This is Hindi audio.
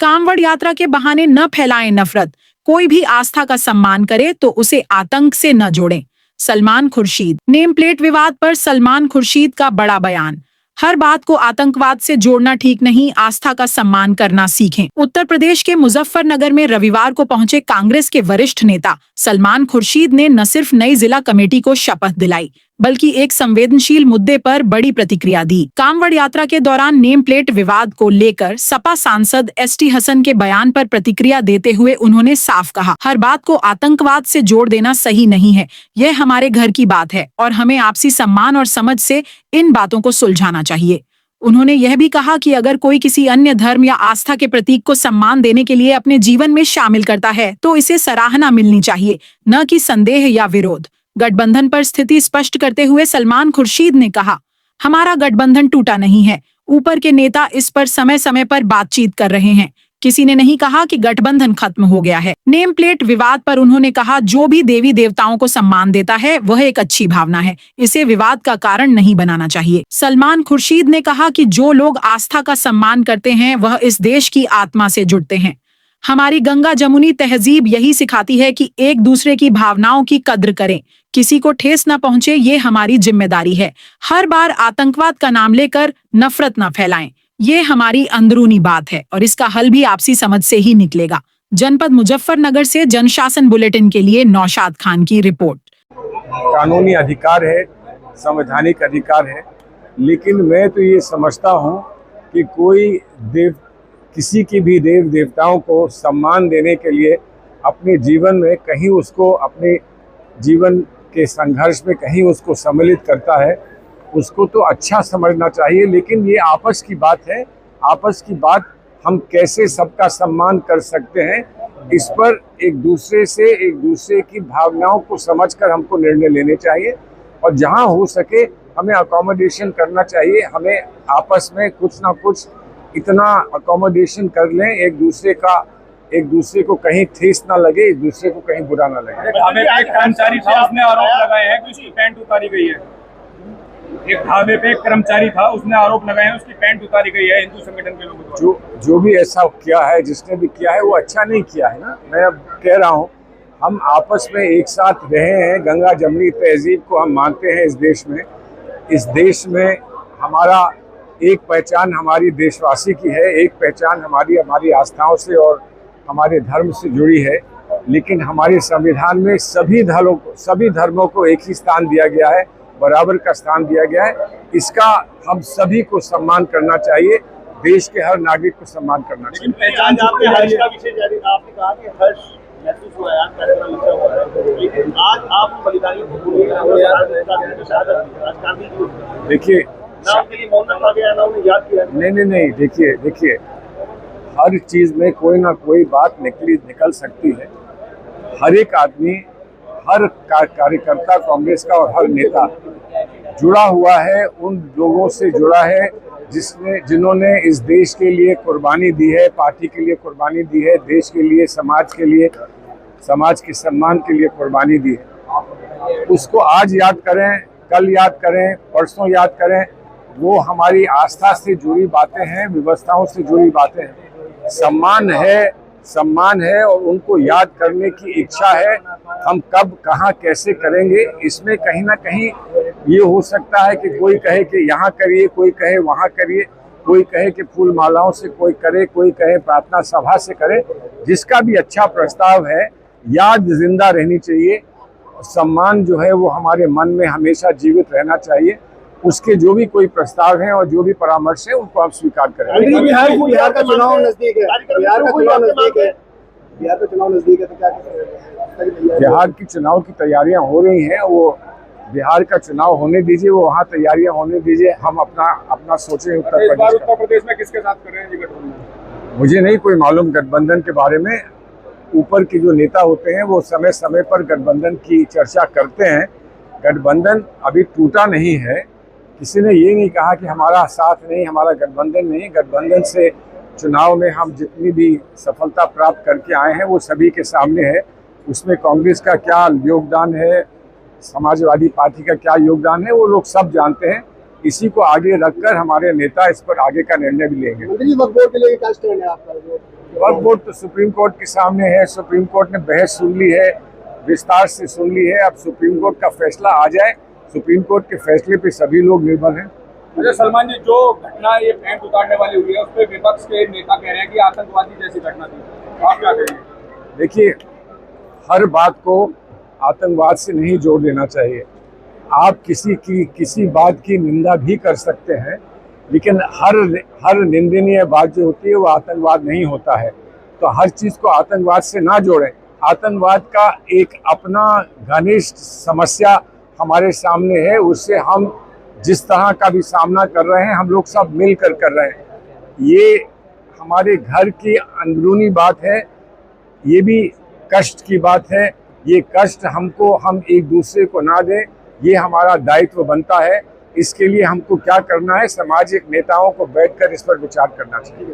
कांवड़ यात्रा के बहाने न फैलाएं नफरत, कोई भी आस्था का सम्मान करे तो उसे आतंक से न जोड़ें। सलमान खुर्शीद। नेम प्लेट विवाद पर सलमान खुर्शीद का बड़ा बयान। हर बात को आतंकवाद से जोड़ना ठीक नहीं, आस्था का सम्मान करना सीखें। उत्तर प्रदेश के मुजफ्फरनगर में रविवार को पहुंचे कांग्रेस के वरिष्ठ नेता सलमान खुर्शीद ने न सिर्फ नई जिला कमेटी को शपथ दिलाई, बल्कि एक संवेदनशील मुद्दे पर बड़ी प्रतिक्रिया दी। कांवड़ यात्रा के दौरान नेम प्लेट विवाद को लेकर सपा सांसद एसटी हसन के बयान पर प्रतिक्रिया देते हुए उन्होंने साफ कहा, हर बात को आतंकवाद से जोड़ देना सही नहीं है। यह हमारे घर की बात है और हमें आपसी सम्मान और समझ से इन बातों को सुलझाना चाहिए। उन्होंने यह भी कहा कि अगर कोई किसी अन्य धर्म या आस्था के प्रतीक को सम्मान देने के लिए अपने जीवन में शामिल करता है तो इसे सराहना मिलनी चाहिए, न कि संदेह या विरोध। गठबंधन पर स्थिति स्पष्ट करते हुए सलमान खुर्शीद ने कहा, हमारा गठबंधन टूटा नहीं है। ऊपर के नेता इस पर समय समय पर बातचीत कर रहे हैं। किसी ने नहीं कहा कि गठबंधन खत्म हो गया है। नेम प्लेट विवाद पर उन्होंने कहा, जो भी देवी देवताओं को सम्मान देता है वह एक अच्छी भावना है, इसे विवाद का कारण नहीं बनाना चाहिए। सलमान खुर्शीद ने कहा कि जो लोग आस्था का सम्मान करते हैं वह इस देश की आत्मा से जुड़ते हैं। हमारी गंगा जमुनी तहजीब यही सिखाती है कि एक दूसरे की भावनाओं की कद्र करें, किसी को ठेस न पहुंचे, ये हमारी जिम्मेदारी है। हर बार आतंकवाद का नाम लेकर नफरत न फैलाएं, ये हमारी अंदरूनी बात है और इसका हल भी आपसी समझ से ही निकलेगा। जनपद मुजफ्फरनगर से जनशासन बुलेटिन के लिए नौशाद खान की रिपोर्ट। कानूनी अधिकार है, संवैधानिक अधिकार है, लेकिन मैं तो ये समझता हूँ कि किसी की भी देव देवताओं को सम्मान देने के लिए अपने जीवन में कहीं उसको अपने जीवन के संघर्ष में कहीं उसको सम्मिलित करता है, उसको तो अच्छा समझना चाहिए। लेकिन ये आपस की बात है, आपस की बात हम कैसे सबका सम्मान कर सकते हैं, इस पर एक दूसरे की भावनाओं को समझकर हमको निर्णय लेने चाहिए और जहां हो सके हमें अकोमोडेशन करना चाहिए। हमें आपस में कुछ ना कुछ इतना अकोमोडेशन कर लें, एक दूसरे को कहीं ठेस ना लगे, एक दूसरे को कहीं बुरा ना लगे। एक कर्मचारी था, उसने आरोप लगाए हैं कि उसकी पैंट उतारी गई है। एक ढाबे पे एक कर्मचारी था, उसने आरोप लगाए हैं उसकी पैंट उतारी गई है हिंदू संगठन के लोगों द्वारा। जो भी ऐसा किया है, जिसने भी किया है वो अच्छा नहीं किया है ना। मैं अब कह रहा हूँ, हम आपस में एक साथ रहे हैं, गंगा जमुनी तहजीब को हम मानते हैं। इस देश में हमारा एक पहचान हमारी देशवासी की है, एक पहचान हमारी आस्थाओं से और हमारे धर्म से जुड़ी है। लेकिन हमारे संविधान में सभी धर्मों को एक ही स्थान दिया गया है, बराबर का स्थान दिया गया है। इसका हम सभी को सम्मान करना चाहिए, देश के हर नागरिक को सम्मान करना चाहिए। पहचान आपने कहा कि हर्ष महसूस हुआ है, कार्यक्रम लिखा हुआ है, लेकिन आज आप बलिदानियों को देखिए, नाम के लिए मौन रखा गया, ना उन्हें याद किया। नहीं, देखिए हर चीज में कोई ना कोई बात निकल सकती है। हर एक आदमी, हर कार्यकर्ता कांग्रेस का और हर नेता जुड़ा हुआ है, उन लोगों से जुड़ा है जिन्होंने इस देश के लिए कुर्बानी दी है, पार्टी के लिए कुर्बानी दी है, देश के लिए, समाज के सम्मान के लिए कुर्बानी दी है। उसको आज याद करें, कल याद करें, परसों याद करें, वो हमारी आस्था से जुड़ी बातें हैं, व्यवस्थाओं से जुड़ी बातें हैं। सम्मान है और उनको याद करने की इच्छा है। हम कब, कहाँ, कैसे करेंगे, इसमें कहीं ना कहीं ये हो सकता है कि कोई कहे कि यहाँ करिए, कोई कहे वहाँ करिए, कोई कहे कि फूल मालाओं से कोई करे, कोई कहे प्रार्थना सभा से करे। जिसका भी अच्छा प्रस्ताव है, याद जिंदा रहनी चाहिए। सम्मान जो है वो हमारे मन में हमेशा जीवित रहना चाहिए। उसके जो भी कोई प्रस्ताव हैं और जो भी परामर्श है उनको आप स्वीकार करें। बिहार का चुनाव नजदीक है, तो क्या बिहार की चुनाव की तैयारियां हो रही हैं। वो बिहार का चुनाव होने दीजिए, वो वहाँ तैयारियां होने दीजिए, हम अपना सोचें। उत्तर प्रदेश में किसके साथ कर रहे हैं गठबंधन? मुझे नहीं कोई मालूम गठबंधन के बारे में। ऊपर के जो नेता होते हैं वो समय समय पर गठबंधन की चर्चा करते हैं। गठबंधन अभी टूटा नहीं है। किसी ने ये नहीं कहा कि हमारा साथ नहीं, हमारा गठबंधन नहीं। गठबंधन से चुनाव में हम जितनी भी सफलता प्राप्त करके आए हैं वो सभी के सामने है। उसमें कांग्रेस का क्या योगदान है, समाजवादी पार्टी का क्या योगदान है, वो लोग सब जानते हैं। इसी को आगे रखकर हमारे नेता इस पर आगे का निर्णय भी लेंगे। मंत्री वक्फ बोर्ड के लिए क्या स्टैंड है आपका? वक्फ बोर्ड तो सुप्रीम कोर्ट के सामने है। सुप्रीम कोर्ट ने बहस सुन ली है, विस्तार से सुन ली है। अब सुप्रीम कोर्ट का फैसला आ जाए। सुप्रीम कोर्ट के फैसले पे सभी लोग निर्भर हैं। अच्छा सलमान जी, जो घटना ये पैंट उतारने वाली हुई है उस पर विपक्ष के नेता कह रहे हैं कि आतंकवादी जैसी घटना थी, आप क्या कहेंगे? देखिए, हर बात को आतंकवाद से नहीं जोड़ देना चाहिए। आप किसी बात की निंदा भी कर सकते हैं, लेकिन हर निंदनीय बात जो होती है वो आतंकवाद नहीं होता है। तो हर चीज़ को आतंकवाद से ना जोड़ें। आतंकवाद का एक अपना घनिष्ठ समस्या हमारे सामने है, उससे हम जिस तरह का भी सामना कर रहे हैं हम लोग सब मिलकर कर रहे हैं। ये हमारे घर की अंदरूनी बात है, ये भी कष्ट की बात है। ये कष्ट हम एक दूसरे को ना दें, ये हमारा दायित्व बनता है। इसके लिए हमको क्या करना है, सामाजिक नेताओं को बैठकर इस पर विचार करना चाहिए।